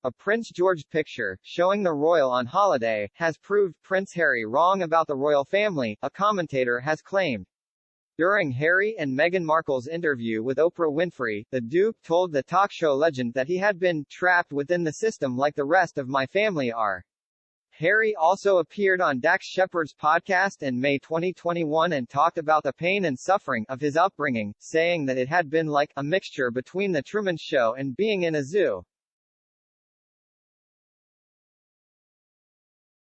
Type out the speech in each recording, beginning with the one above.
A Prince George picture, showing the royal on holiday, has proved Prince Harry wrong about the royal family, a commentator has claimed. During Harry and Meghan Markle's interview with Oprah Winfrey, the Duke told the talk show legend that he had been trapped within the system like the rest of my family are. Harry also appeared on Dax Shepard's podcast in May 2021 and talked about the pain and suffering of his upbringing, saying that it had been like a mixture between The Truman Show and being in a zoo.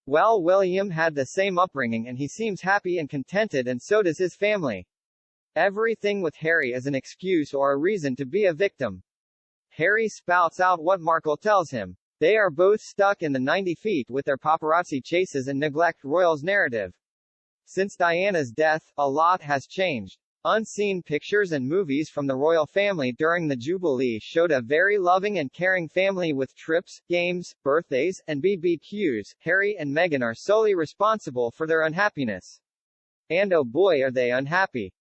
Well, William had the same upbringing and he seems happy and contented, and so does his family. Everything with Harry is an excuse or a reason to be a victim. Harry spouts out what Markle tells him. They are both stuck in the 90 feet with their paparazzi chases and neglect royals narrative. Since Diana's death, a lot has changed. Unseen pictures and movies from the royal family during the Jubilee showed a very loving and caring family with trips, games, birthdays, and BBQs. Harry and Meghan are solely responsible for their unhappiness. And oh boy are they unhappy.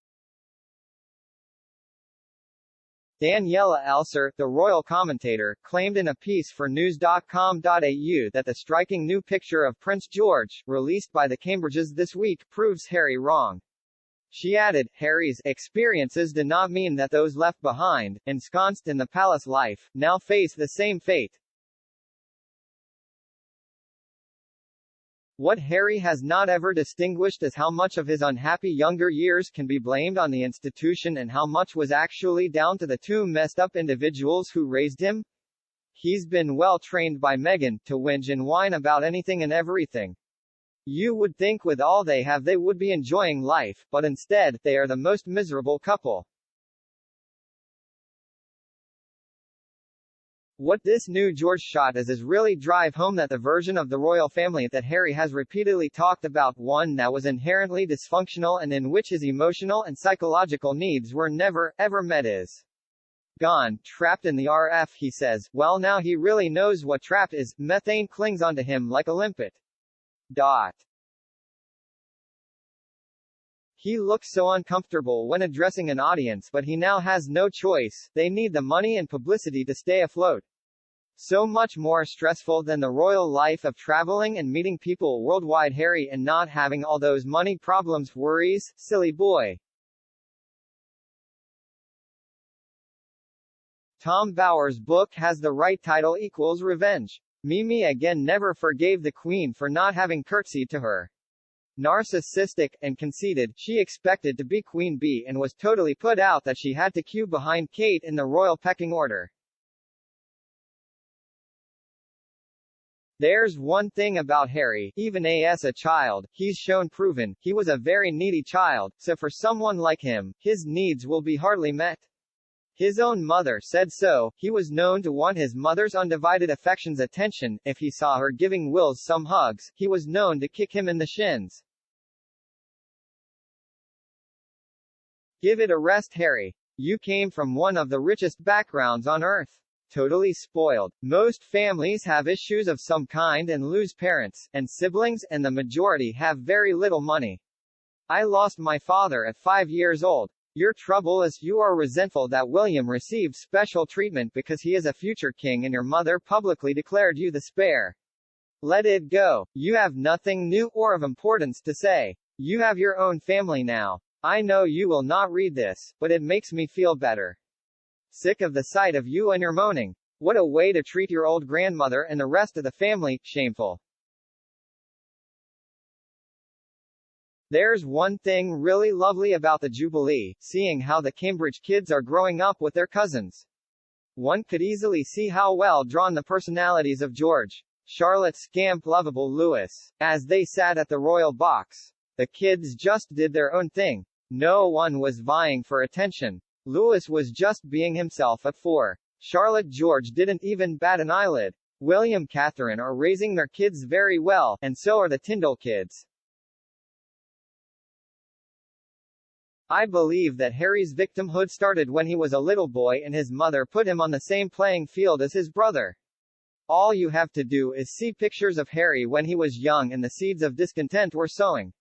Daniela Elser, the royal commentator, claimed in a piece for news.com.au that the striking new picture of Prince George, released by the Cambridges this week, proves Harry wrong. She added, Harry's experiences do not mean that those left behind, ensconced in the palace life, now face the same fate. What Harry has not ever distinguished is how much of his unhappy younger years can be blamed on the institution and how much was actually down to the two messed up individuals who raised him. He's been well trained by Meghan to whinge and whine about anything and everything. You would think with all they have they would be enjoying life, but instead, they are the most miserable couple. What this new George shot does is really drive home that the version of the royal family that Harry has repeatedly talked about, one that was inherently dysfunctional and in which his emotional and psychological needs were never, ever met, is gone, trapped in the RF, he says. Well, now he really knows what trapped is. Methane clings onto him like a limpet. He looks so uncomfortable when addressing an audience, but he now has no choice. They need the money and publicity to stay afloat. So much more stressful than the royal life of traveling and meeting people worldwide, Harry, and not having all those money problems, worries, silly boy. Tom Bower's book has the right title, equals Revenge. Mimi again never forgave the Queen for not having curtsied to her. Narcissistic and conceited, she expected to be Queen Bee and was totally put out that she had to queue behind Kate in the royal pecking order. There's one thing about Harry, even as a child, he's shown proven, he was a very needy child, so for someone like him, his needs will be hardly met. His own mother said so. He was known to want his mother's undivided affection's attention. If he saw her giving Wills some hugs, he was known to kick him in the shins. Give it a rest, Harry. You came from one of the richest backgrounds on earth. Totally spoiled. Most families have issues of some kind and lose parents and siblings, and the majority have very little money. I lost my father at 5 years old. Your trouble is you are resentful that William received special treatment because he is a future king and your mother publicly declared you the spare. Let it go. You have nothing new or of importance to say. You have your own family now. I know you will not read this, but it makes me feel better. Sick of the sight of you and your moaning. What a way to treat your old grandmother and the rest of the family, shameful. There's one thing really lovely about the Jubilee, seeing how the Cambridge kids are growing up with their cousins. One could easily see how well drawn the personalities of George, Charlotte scamp lovable Louis, as they sat at the royal box. The kids just did their own thing. No one was vying for attention. Louis was just being himself at 4. Charlotte George didn't even bat an eyelid. William Catherine are raising their kids very well, and so are the Tyndall kids. I believe that Harry's victimhood started when he was a little boy and his mother put him on the same playing field as his brother. All you have to do is see pictures of Harry when he was young and the seeds of discontent were sowing.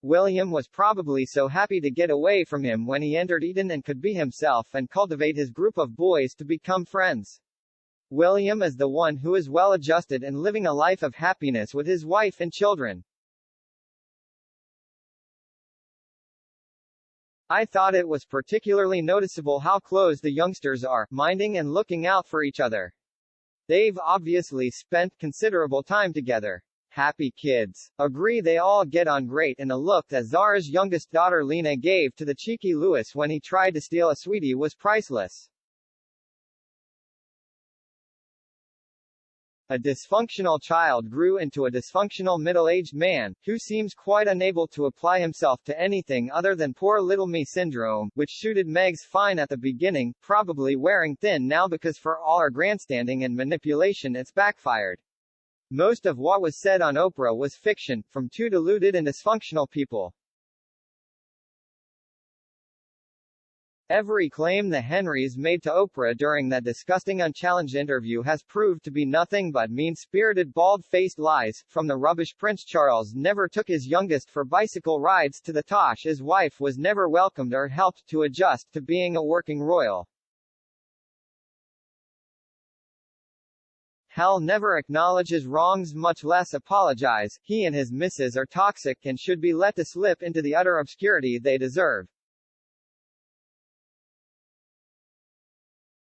William was probably so happy to get away from him when he entered Eden and could be himself and cultivate his group of boys to become friends. William is the one who is well adjusted and living a life of happiness with his wife and children. I thought it was particularly noticeable how close the youngsters are, minding and looking out for each other. They've obviously spent considerable time together. Happy kids. Agree they all get on great, and the look that Zara's youngest daughter Lena gave to the cheeky Louis when he tried to steal a sweetie was priceless. A dysfunctional child grew into a dysfunctional middle-aged man, who seems quite unable to apply himself to anything other than poor little me syndrome, which suited Meg's fine at the beginning, probably wearing thin now because for all her grandstanding and manipulation it's backfired. Most of what was said on Oprah was fiction, from two deluded and dysfunctional people. Every claim the Henrys made to Oprah during that disgusting unchallenged interview has proved to be nothing but mean-spirited bald-faced lies, from the rubbish Prince Charles never took his youngest for bicycle rides to the tosh his wife was never welcomed or helped to adjust to being a working royal. Hell never acknowledges wrongs, much less apologize. He and his missus are toxic and should be let to slip into the utter obscurity they deserve.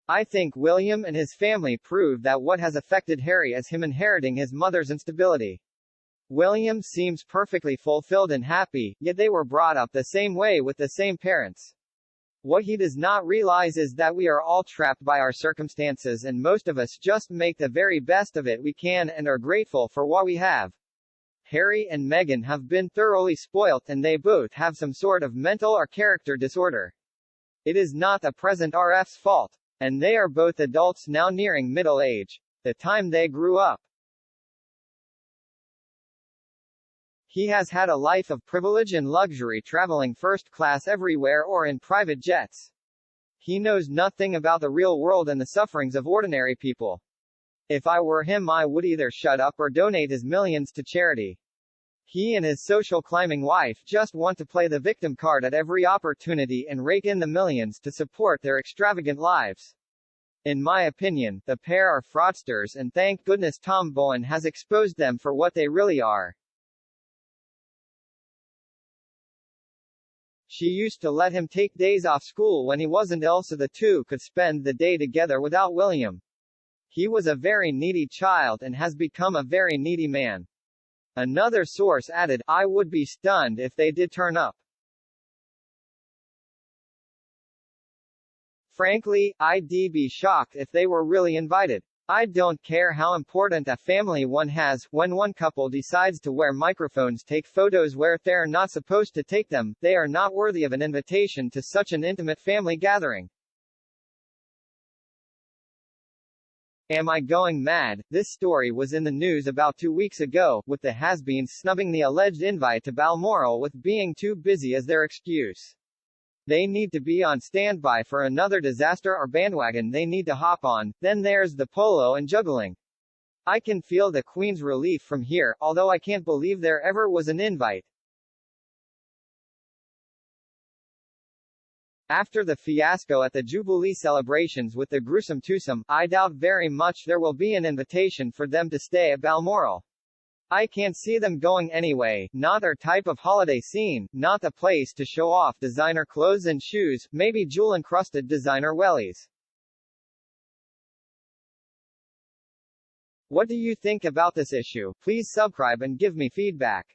I think William and his family prove that what has affected Harry is him inheriting his mother's instability. William seems perfectly fulfilled and happy, yet they were brought up the same way with the same parents. What he does not realize is that we are all trapped by our circumstances, and most of us just make the very best of it we can and are grateful for what we have. Harry and Meghan have been thoroughly spoilt, and they both have some sort of mental or character disorder. It is not the present RF's fault. And they are both adults now nearing middle age. The time they grew up. He has had a life of privilege and luxury, traveling first class everywhere or in private jets. He knows nothing about the real world and the sufferings of ordinary people. If I were him, I would either shut up or donate his millions to charity. He and his social climbing wife just want to play the victim card at every opportunity and rake in the millions to support their extravagant lives. In my opinion, the pair are fraudsters, and thank goodness Tom Bowen has exposed them for what they really are. She used to let him take days off school when he wasn't ill so the two could spend the day together without William. He was a very needy child and has become a very needy man. Another source added, I would be stunned if they did turn up. Frankly, I'd be shocked if they were really invited. I don't care how important a family one has, when one couple decides to wear microphones, take photos where they're not supposed to take them, they are not worthy of an invitation to such an intimate family gathering. Am I going mad? This story was in the news about 2 weeks ago, with the has-beens snubbing the alleged invite to Balmoral with being too busy as their excuse. They need to be on standby for another disaster or bandwagon they need to hop on. Then there's the polo and juggling. I can feel the Queen's relief from here, although I can't believe there ever was an invite. After the fiasco at the Jubilee celebrations with the gruesome twosome, I doubt very much there will be an invitation for them to stay at Balmoral. I can't see them going anyway, not their type of holiday scene, not the place to show off designer clothes and shoes, maybe jewel-encrusted designer wellies. What do you think about this issue? Please subscribe and give me feedback.